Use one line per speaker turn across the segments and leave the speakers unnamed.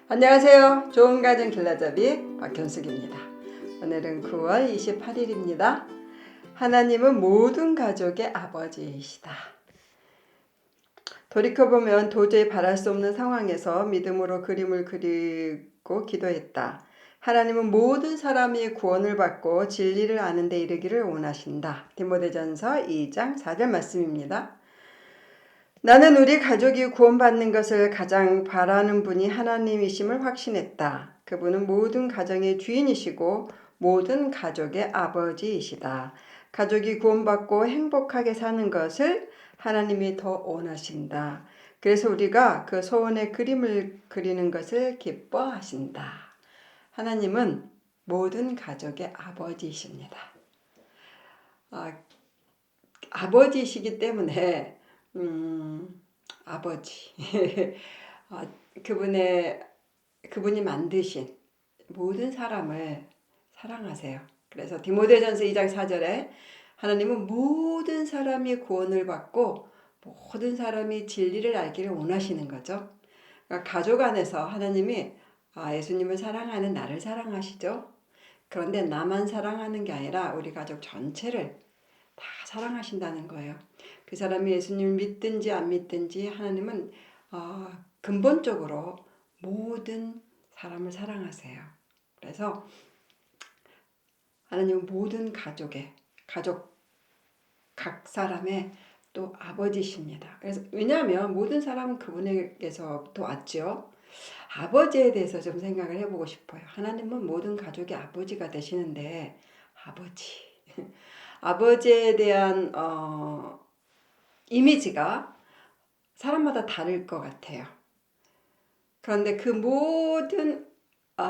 안녕하세요. 좋은 가정 길라잡이 박현숙입니다. 오늘은 9월 28일입니다. 하나님은 모든 가족의 아버지이시다. 돌이켜보면 도저히 바랄 수 없는 상황에서 믿음으로 그림을 그리고 기도했다. 하나님은 모든 사람이 구원을 받고 진리를 아는 데 이르기를 원하신다. 디모데전서 2장 4절 말씀입니다. 나는 우리 가족이 구원받는 것을 가장 바라는 분이 하나님이심을 확신했다. 그분은 모든 가정의 주인이시고 모든 가족의 아버지이시다. 가족이 구원받고 행복하게 사는 것을 하나님이 더 원하신다. 그래서 우리가 그 소원의 그림을 그리는 것을 기뻐하신다. 하나님은 모든 가족의 아버지이십니다. 아버지이시기 때문에 아버지 그분이 만드신 모든 사람을 사랑하세요. 그래서 디모데전서 2장 4절에 하나님은 모든 사람이 구원을 받고 모든 사람이 진리를 알기를 원하시는 거죠. 그러니까 가족 안에서 하나님이 예수님을 사랑하는 나를 사랑하시죠. 그런데 나만 사랑하는 게 아니라 우리 가족 전체를 다 사랑하신다는 거예요. 그 사람이 예수님을 믿든지 안 믿든지 하나님은 근본적으로 모든 사람을 사랑하세요. 그래서 하나님은 모든 가족 각 사람의 또 아버지십니다. 그래서 왜냐하면 모든 사람은 그분에게서부터 왔죠. 아버지에 대해서 좀 생각을 해보고 싶어요. 하나님은 모든 가족의 아버지가 되시는데 아버지에 대한 이미지가 사람마다 다를 것 같아요. 그런데 그 모든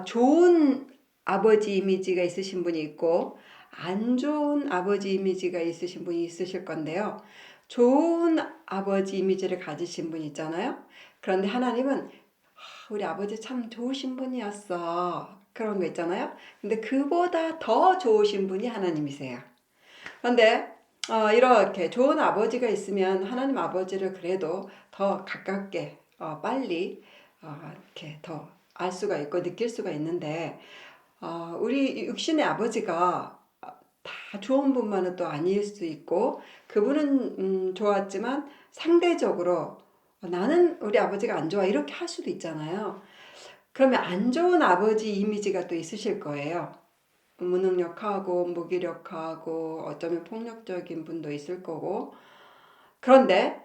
좋은 아버지 이미지가 있으신 분이 있고 안 좋은 아버지 이미지가 있으신 분이 있으실 건데요. 좋은 아버지 이미지를 가지신 분이 있잖아요. 그런데 하나님은 우리 아버지 참 좋으신 분이었어. 그런 거 있잖아요. 근데 그보다 더 좋으신 분이 하나님이세요. 그런데 이렇게 좋은 아버지가 있으면 하나님 아버지를 그래도 더 가깝게 빨리 이렇게 더 알 수가 있고 느낄 수가 있는데 우리 육신의 아버지가 다 좋은 분만은 또 아닐 수 있고 그분은 좋았지만 상대적으로 나는 우리 아버지가 안 좋아 이렇게 할 수도 있잖아요. 그러면 안 좋은 아버지 이미지가 또 있으실 거예요. 무능력하고 무기력하고 어쩌면 폭력적인 분도 있을 거고. 그런데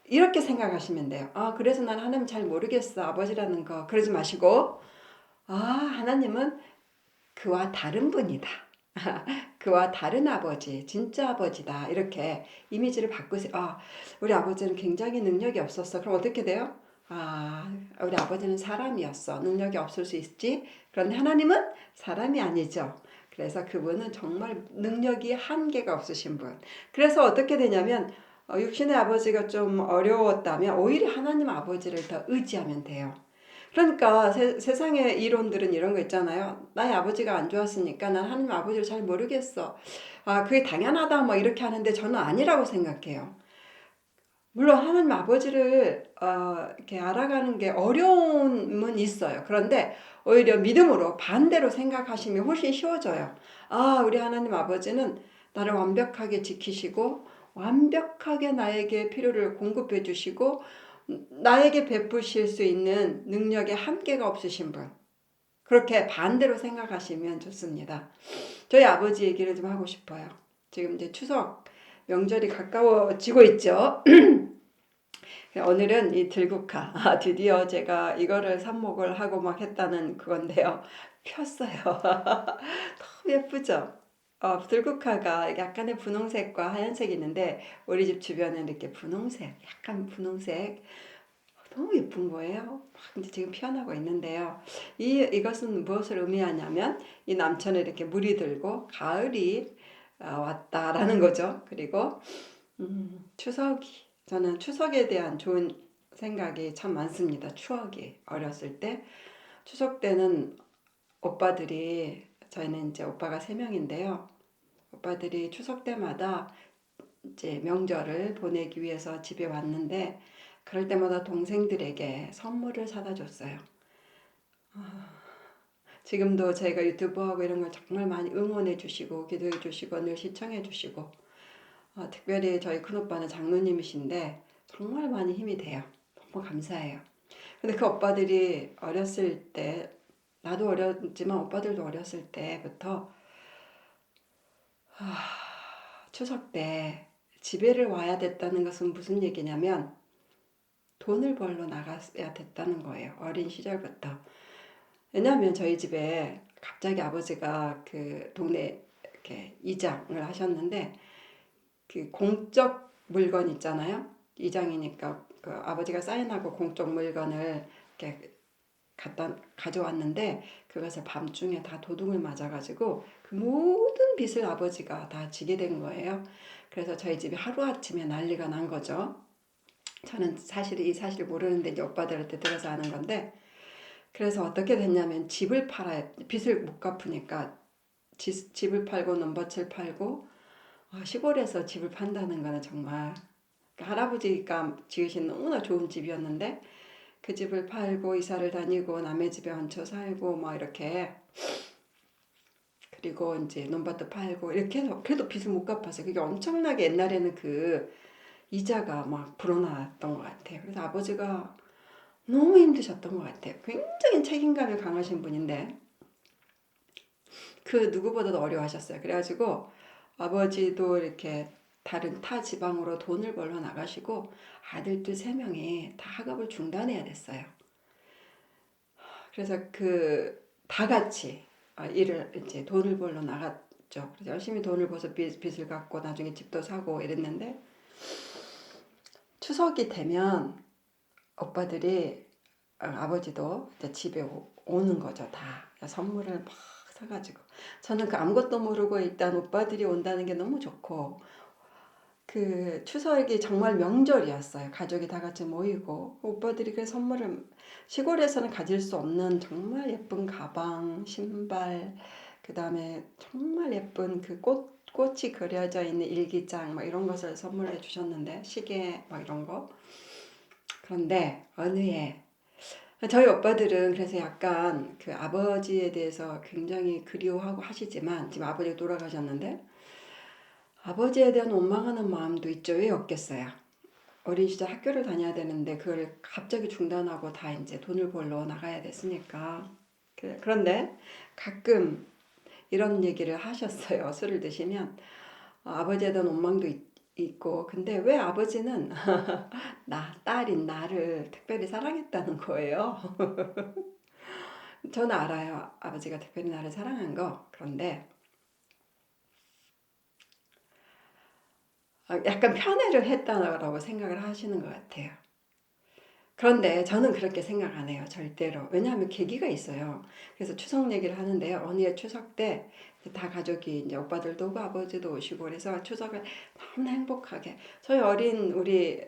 이렇게 생각하시면 돼요. 그래서 난 하나님 잘 모르겠어. 아버지라는 거. 그러지 마시고 하나님은 그와 다른 분이다. 그와 다른 아버지, 진짜 아버지다. 이렇게 이미지를 바꾸세요. 우리 아버지는 굉장히 능력이 없었어. 그럼 어떻게 돼요? 우리 아버지는 사람이었어. 능력이 없을 수 있지. 그런데 하나님은 사람이 아니죠. 그래서 그분은 정말 능력이 한계가 없으신 분. 그래서 어떻게 되냐면 육신의 아버지가 좀 어려웠다면 오히려 하나님 아버지를 더 의지하면 돼요. 그러니까 세상의 이론들은 이런 거 있잖아요. 나의 아버지가 안 좋았으니까 난 하나님 아버지를 잘 모르겠어. 그게 당연하다 뭐 이렇게 하는데 저는 아니라고 생각해요. 물론 하나님 아버지를 이렇게 알아가는 게 어려움은 있어요. 그런데 오히려 믿음으로 반대로 생각하시면 훨씬 쉬워져요. 우리 하나님 아버지는 나를 완벽하게 지키시고 완벽하게 나에게 필요를 공급해 주시고 나에게 베푸실 수 있는 능력에 한계가 없으신 분. 그렇게 반대로 생각하시면 좋습니다. 저희 아버지 얘기를 좀 하고 싶어요. 지금 이제 추석 명절이 가까워지고 있죠. 오늘은 이 들국화 드디어 제가 이거를 삽목을 하고 막 했다는 그건데요. 폈어요. 너무 예쁘죠? 들국화가 약간의 분홍색과 하얀색이 있는데 우리 집 주변에 이렇게 분홍색, 약간 분홍색 너무 예쁜 거예요. 막 이제 지금 피어나고 있는데요. 이것은 무엇을 의미하냐면 이 남천에 이렇게 물이 들고 가을이 왔다라는 거죠. 그리고 저는 추석에 대한 좋은 생각이 참 많습니다. 추억이 어렸을 때 추석 때는 저희는 이제 오빠가 3명인데요. 오빠들이 추석 때마다 이제 명절을 보내기 위해서 집에 왔는데 그럴 때마다 동생들에게 선물을 사다 줬어요. 지금도 제가 유튜브하고 이런 걸 정말 많이 응원해 주시고 기도해 주시고 늘 시청해 주시고 특별히 저희 큰오빠는 장로님이신데 정말 많이 힘이 돼요. 너무 감사해요. 근데 그 오빠들이 어렸을 때 나도 어렸지만 오빠들도 어렸을 때부터 추석 때 집에를 와야 됐다는 것은 무슨 얘기냐면 돈을 벌러 나가야 됐다는 거예요. 어린 시절부터. 왜냐하면 저희 집에 갑자기 아버지가 그 동네 이렇게 이장을 하셨는데 그 공적 물건 있잖아요. 이장이니까 그 아버지가 사인하고 공적 물건을 이렇게 가져왔는데 그것을 밤중에 다 도둑을 맞아가지고 그 모든 빚을 아버지가 다 지게 된 거예요. 그래서 저희 집이 하루아침에 난리가 난 거죠. 저는 사실 이 사실 모르는데 이제 오빠들한테 들어서 아는 건데 그래서 어떻게 됐냐면 집을 팔아야 빚을 못 갚으니까 집을 팔고 넘버칠 팔고 시골에서 집을 판다는 거는 정말 할아버지가 지으신 너무나 좋은 집이었는데 그 집을 팔고 이사를 다니고 남의 집에 얹혀 살고 뭐 이렇게 그리고 이제 논밭도 팔고 이렇게 해서 그래도 빚을 못 갚았어요. 그게 엄청나게 옛날에는 그 이자가 막 불어났던 것 같아요. 그래서 아버지가 너무 힘드셨던 것 같아요. 굉장히 책임감이 강하신 분인데 그 누구보다도 어려워하셨어요. 그래가지고 아버지도 이렇게 다른 타 지방으로 돈을 벌러 나가시고 아들들 3명이 다 학업을 중단해야 됐어요. 그래서 그 다 같이 일을 이제 돈을 벌러 나갔죠. 그래서 열심히 돈을 벌어서 빚을 갚고 나중에 집도 사고 이랬는데 추석이 되면 오빠들이 아버지도 이제 집에 오는 거죠. 다 선물을 막 사가지고 저는 그 아무것도 모르고 일단 오빠들이 온다는 게 너무 좋고 그 추석이 정말 명절이었어요. 가족이 다 같이 모이고 오빠들이 그 선물을 시골에서는 가질 수 없는 정말 예쁜 가방, 신발, 그 다음에 정말 예쁜 그 꽃이 그려져 있는 일기장 막 이런 것을 선물해 주셨는데 시계 막 이런 거. 그런데 어느 해 저희 오빠들은 그래서 약간 그 아버지에 대해서 굉장히 그리워하고 하시지만 지금 아버지가 돌아가셨는데 아버지에 대한 원망하는 마음도 있죠. 왜 없겠어요. 어린 시절 학교를 다녀야 되는데 그걸 갑자기 중단하고 다 이제 돈을 벌러 나가야 됐으니까. 그런데 가끔 이런 얘기를 하셨어요. 술을 드시면 아버지에 대한 원망도 있고 근데 왜 아버지는 딸인 나를 특별히 사랑했다는 거예요. 저는 알아요. 아버지가 특별히 나를 사랑한 거. 그런데 약간 편애를 했다라고 생각을 하시는 것 같아요. 그런데 저는 그렇게 생각 안 해요. 절대로. 왜냐하면 계기가 있어요. 그래서 추석 얘기를 하는데요. 어느 해 추석 때 다 가족이 이제 오빠들도 오고 아버지도 오시고 그래서 추석을 너무나 행복하게 저희 어린 우리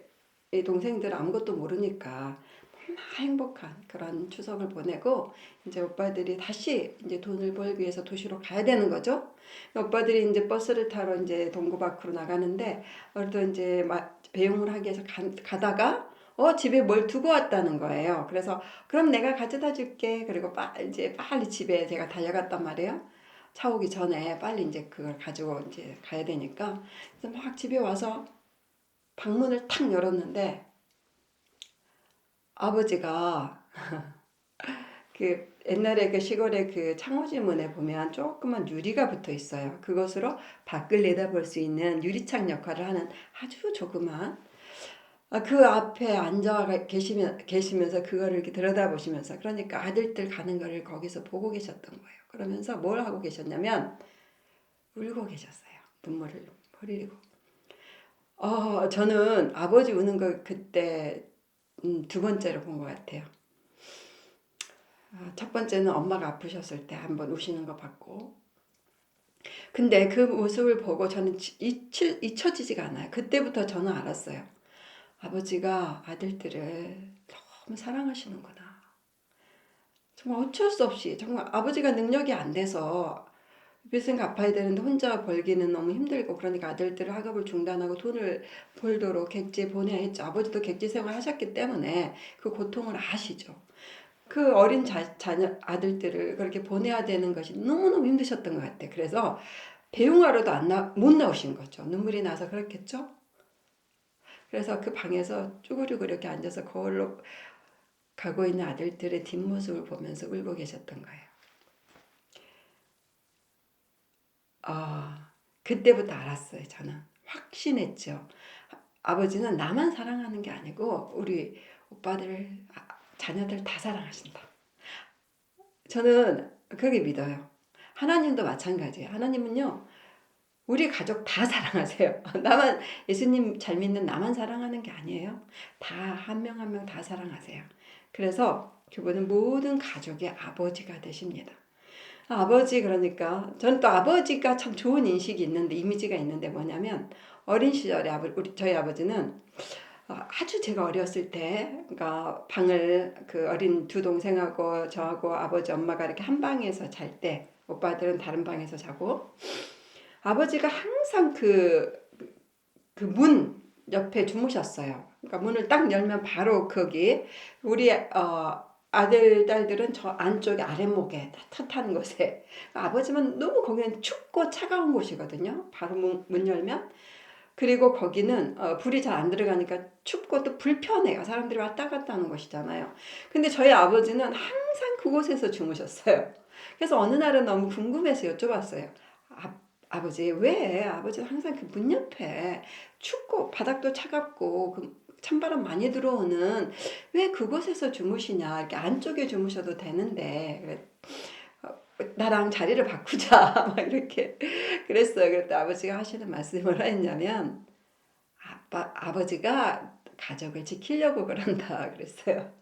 동생들 아무것도 모르니까 너무나 행복한 그런 추석을 보내고 이제 오빠들이 다시 이제 돈을 벌기 위해서 도시로 가야 되는 거죠. 오빠들이 이제 버스를 타러 이제 동구 밖으로 나가는데 어또 이제 배웅을 하기 위해서 가다가 집에 뭘 두고 왔다는 거예요. 그래서 그럼 내가 가져다 줄게. 그리고 이제 빨리 집에 제가 달려갔단 말이에요. 차 오기 전에 빨리 이제 그걸 가지고 이제 가야 되니까. 그래서 막 집에 와서 방문을 탁 열었는데 아버지가 그 옛날에 그 시골에 그 창호지 문에 보면 조그만 유리가 붙어 있어요. 그것으로 밖을 내다볼 수 있는 유리창 역할을 하는 아주 조그만 그 앞에 앉아 계시면서 그거를 이렇게 들여다보시면서 그러니까 아들들 가는 거를 거기서 보고 계셨던 거예요. 그러면서 뭘 하고 계셨냐면 울고 계셨어요. 눈물을 흘리고. 저는 아버지 우는 거 그때 두 번째로 본 것 같아요. 첫 번째는 엄마가 아프셨을 때 한번 우시는 거 봤고 근데 그 모습을 보고 저는 잊혀지지가 않아요. 그때부터 저는 알았어요. 아버지가 아들들을 너무 사랑하시는구나. 정말 어쩔 수 없이 정말 아버지가 능력이 안 돼서 빚은 갚아야 되는데 혼자 벌기는 너무 힘들고 그러니까 아들들을 학업을 중단하고 돈을 벌도록 객지에 보내야 했죠. 아버지도 객지 생활 하셨기 때문에 그 고통을 아시죠. 그 어린 자녀 아들들을 그렇게 보내야 되는 것이 너무너무 힘드셨던 것 같아요. 그래서 배웅하러도 못 나오신 거죠. 눈물이 나서 그렇겠죠. 그래서 그 방에서 쭈그리고 이렇게 앉아서 거울로 가고 있는 아들들의 뒷모습을 보면서 울고 계셨던 거예요. 그때부터 알았어요. 저는 확신했죠. 아버지는 나만 사랑하는 게 아니고 우리 오빠들, 자녀들 다 사랑하신다. 저는 그렇게 믿어요. 하나님도 마찬가지예요. 하나님은요, 우리 가족 다 사랑하세요. 나만, 예수님 잘 믿는 나만 사랑하는 게 아니에요. 다 한 명 한 명 다 사랑하세요. 그래서 그분은 모든 가족의 아버지가 되십니다. 아버지, 그러니까 저는 또 아버지가 참 좋은 인식이 있는데, 이미지가 있는데 뭐냐면, 어린 시절에 저희 아버지는 아주 제가 어렸을 때, 그러니까 방을 그 어린 두 동생하고 저하고 아버지 엄마가 이렇게 한 방에서 잘 때, 오빠들은 다른 방에서 자고, 아버지가 항상 그 문 옆에 주무셨어요. 그러니까 문을 딱 열면 바로 거기, 우리 아들 딸들은 저 안쪽에 아랫목에 따뜻한 곳에, 아버지만 너무 거기는 춥고 차가운 곳이거든요. 바로 문 열면. 그리고 거기는 불이 잘 안 들어가니까 춥고 또 불편해요. 사람들이 왔다 갔다 하는 곳이잖아요. 근데 저희 아버지는 항상 그곳에서 주무셨어요. 그래서 어느 날은 너무 궁금해서 여쭤봤어요. 아버지, 왜 아버지는 항상 그 문 옆에 춥고 바닥도 차갑고 그 찬바람 많이 들어오는 왜 그곳에서 주무시냐. 이렇게 안쪽에 주무셔도 되는데 나랑 자리를 바꾸자 막 이렇게 그랬어요. 그랬더니 아버지가 하시는 말씀이 뭐라 했냐면, 아버지가 가족을 지키려고 그런다 그랬어요.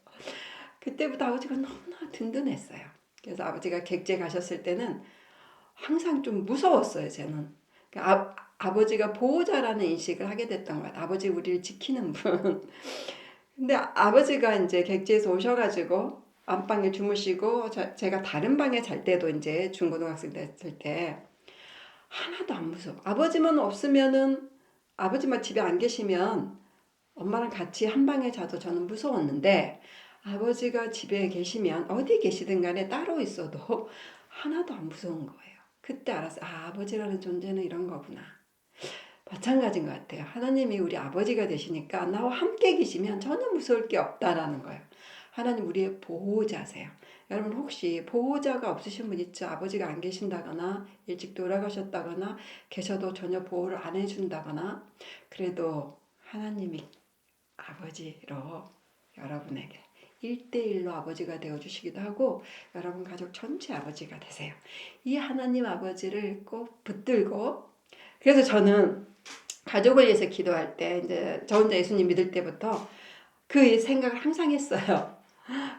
그때부터 아버지가 너무나 든든했어요. 그래서 아버지가 객재 가셨을 때는 항상 좀 무서웠어요. 저는 아버지가 보호자라는 인식을 하게 됐던 것 같아요. 아버지 우리를 지키는 분. 근데 아버지가 이제 객지에서 오셔가지고 안방에 주무시고 제가 다른 방에 잘 때도 이제 중고등학생 됐을 때 하나도 안 무서워. 아버지만 없으면은, 아버지만 집에 안 계시면 엄마랑 같이 한 방에 자도 저는 무서웠는데, 아버지가 집에 계시면 어디 계시든 간에 따로 있어도 하나도 안 무서운 거예요. 그때 알았어요. 아버지라는 존재는 이런 거구나. 마찬가지인 것 같아요. 하나님이 우리 아버지가 되시니까 나와 함께 계시면 전혀 무서울 게 없다라는 거예요. 하나님 우리의 보호자세요. 여러분 혹시 보호자가 없으신 분 있죠? 아버지가 안 계신다거나 일찍 돌아가셨다거나 계셔도 전혀 보호를 안 해준다거나, 그래도 하나님이 아버지로 여러분에게 1대1로 아버지가 되어주시기도 하고 여러분 가족 전체 아버지가 되세요. 이 하나님 아버지를 꼭 붙들고, 그래서 저는 가족을 위해서 기도할 때, 이제 저 혼자 예수님 믿을 때부터 그 생각을 항상 했어요.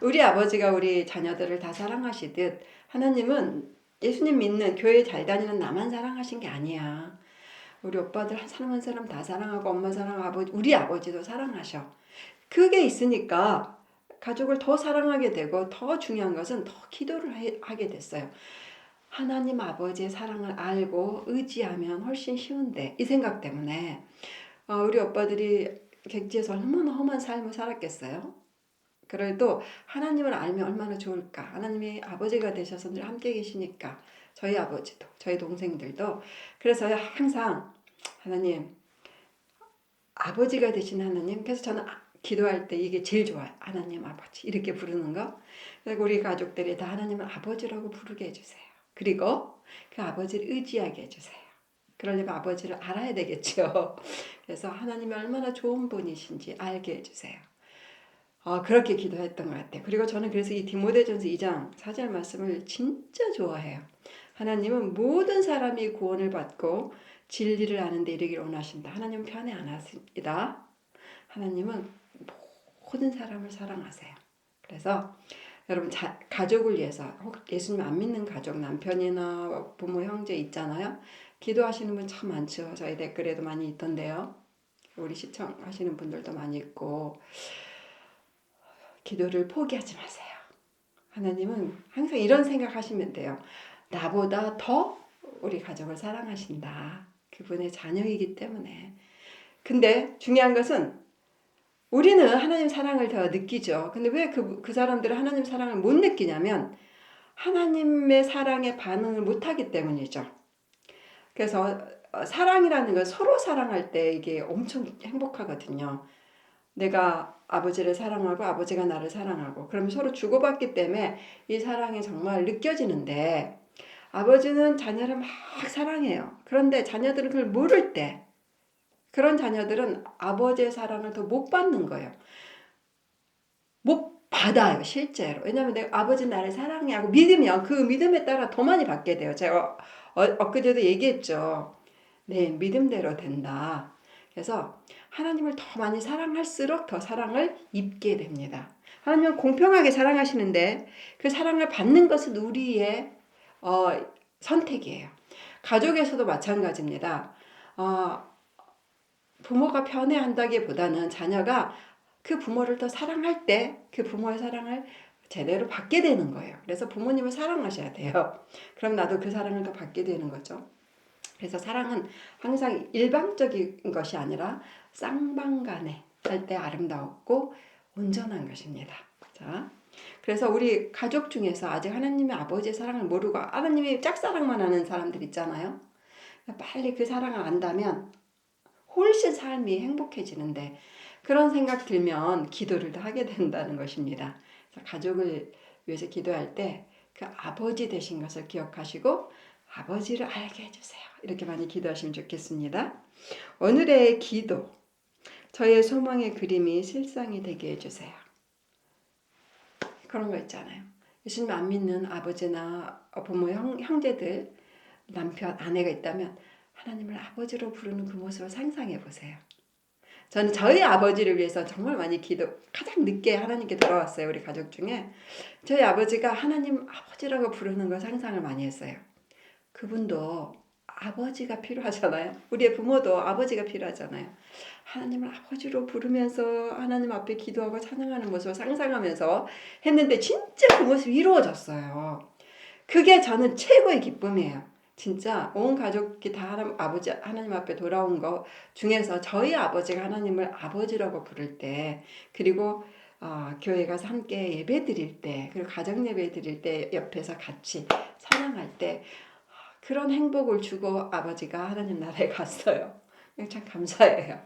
우리 아버지가 우리 자녀들을 다 사랑하시듯 하나님은 예수님 믿는 교회 잘 다니는 나만 사랑하신 게 아니야. 우리 오빠들 한 사람 한 사람 다 사랑하고 엄마 사랑하고 우리 아버지도 사랑하셔. 그게 있으니까 가족을 더 사랑하게 되고, 더 중요한 것은 더 기도를 하게 됐어요. 하나님 아버지의 사랑을 알고 의지하면 훨씬 쉬운데, 이 생각 때문에 우리 오빠들이 객지에서 얼마나 험한 삶을 살았겠어요. 그래도 하나님을 알면 얼마나 좋을까. 하나님이 아버지가 되셔서 늘 함께 계시니까, 저희 아버지도 저희 동생들도. 그래서 항상 하나님, 아버지가 되신 하나님. 그래서 저는 기도할 때 이게 제일 좋아요. 하나님 아버지 이렇게 부르는 거. 그리고 우리 가족들이 다 하나님을 아버지라고 부르게 해주세요. 그리고 그 아버지를 의지하게 해주세요. 그러려면 아버지를 알아야 되겠죠. 그래서 하나님이 얼마나 좋은 분이신지 알게 해주세요. 그렇게 기도했던 것 같아요. 그리고 저는 그래서 이 디모데전서 2장 4절 말씀을 진짜 좋아해요. 하나님은 모든 사람이 구원을 받고 진리를 아는 데 이르기를 원하신다. 하나님은 편에 안 하십니다. 하나님은 모든 사람을 사랑하세요. 그래서 여러분 가족을 위해서, 혹 예수님 안 믿는 가족, 남편이나 부모, 형제 있잖아요. 기도하시는 분 참 많죠. 저희 댓글에도 많이 있던데요. 우리 시청하시는 분들도 많이 있고. 기도를 포기하지 마세요. 하나님은 항상 이런 생각하시면 돼요. 나보다 더 우리 가족을 사랑하신다. 그분의 자녀이기 때문에. 근데 중요한 것은 우리는 하나님 사랑을 더 느끼죠. 근데 왜 그 사람들은 하나님 사랑을 못 느끼냐면 하나님의 사랑에 반응을 못하기 때문이죠. 그래서 사랑이라는 건 서로 사랑할 때 이게 엄청 행복하거든요. 내가 아버지를 사랑하고 아버지가 나를 사랑하고 그러면 서로 주고받기 때문에 이 사랑이 정말 느껴지는데 아버지는 자녀를 막 사랑해요. 그런데 자녀들은 그걸 모를 때 그런 자녀들은 아버지의 사랑을 더 못 받는 거예요. 못 받아요, 실제로. 왜냐하면 내가 아버지 나를 사랑해 하고 믿으면 그 믿음에 따라 더 많이 받게 돼요. 제가 엊그제도 얘기했죠. 네, 믿음대로 된다. 그래서 하나님을 더 많이 사랑할수록 더 사랑을 입게 됩니다. 하나님은 공평하게 사랑하시는데 그 사랑을 받는 것은 우리의 선택이에요. 가족에서도 마찬가지입니다. 어, 부모가 편애한다기보다는 자녀가 그 부모를 더 사랑할 때 그 부모의 사랑을 제대로 받게 되는 거예요. 그래서 부모님을 사랑하셔야 돼요. 그럼 나도 그 사랑을 더 받게 되는 거죠. 그래서 사랑은 항상 일방적인 것이 아니라 쌍방간에 할 때 아름다웠고 온전한 것입니다. 자, 그래서 우리 가족 중에서 아직 하나님의 아버지의 사랑을 모르고 하나님의 짝사랑만 하는 사람들 있잖아요. 빨리 그 사랑을 안다면 훨씬 삶이 행복해지는데 그런 생각 들면 기도를 더 하게 된다는 것입니다. 그래서 가족을 위해서 기도할 때 그 아버지 되신 것을 기억하시고 아버지를 알게 해주세요. 이렇게 많이 기도하시면 좋겠습니다. 오늘의 기도, 저의 소망의 그림이 실상이 되게 해주세요. 그런 거 있잖아요. 예수님 안 믿는 아버지나 부모, 형제들, 남편, 아내가 있다면 하나님을 아버지로 부르는 그 모습을 상상해 보세요. 저는 저희 아버지를 위해서 정말 많이 가장 늦게 하나님께 돌아왔어요. 우리 가족 중에. 저희 아버지가 하나님 아버지라고 부르는 걸 상상을 많이 했어요. 그분도 아버지가 필요하잖아요. 우리의 부모도 아버지가 필요하잖아요. 하나님을 아버지로 부르면서 하나님 앞에 기도하고 찬양하는 모습을 상상하면서 했는데 진짜 그 모습이 이루어졌어요. 그게 저는 최고의 기쁨이에요. 진짜 온 가족이 다 하나님 앞에 돌아온 것 중에서 저희 아버지가 하나님을 아버지라고 부를 때 그리고 교회 가서 함께 예배 드릴 때 그리고 가정 예배 드릴 때 옆에서 같이 찬양할 때 그런 행복을 주고 아버지가 하나님 나라에 갔어요. 참 감사해요.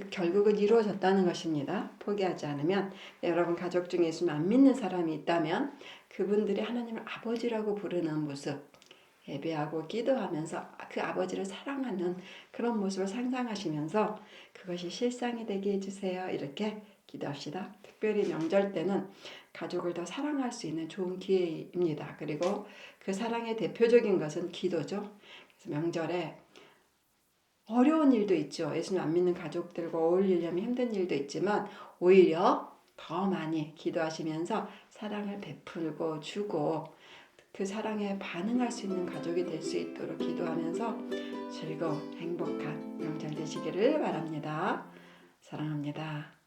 결국은 이루어졌다는 것입니다. 포기하지 않으면 여러분 가족 중에 있으면 안 믿는 사람이 있다면 그분들이 하나님을 아버지라고 부르는 모습 예배하고 기도하면서 그 아버지를 사랑하는 그런 모습을 상상하시면서 그것이 실상이 되게 해주세요. 이렇게 기도합시다. 특별히 명절 때는 가족을 더 사랑할 수 있는 좋은 기회입니다. 그리고 그 사랑의 대표적인 것은 기도죠. 그래서 명절에 어려운 일도 있죠. 예수님 안 믿는 가족들과 어울리려면 힘든 일도 있지만 오히려 더 많이 기도하시면서 사랑을 베풀고 주고 그 사랑에 반응할 수 있는 가족이 될 수 있도록 기도하면서 즐거운 행복한 명절 되시기를 바랍니다. 사랑합니다.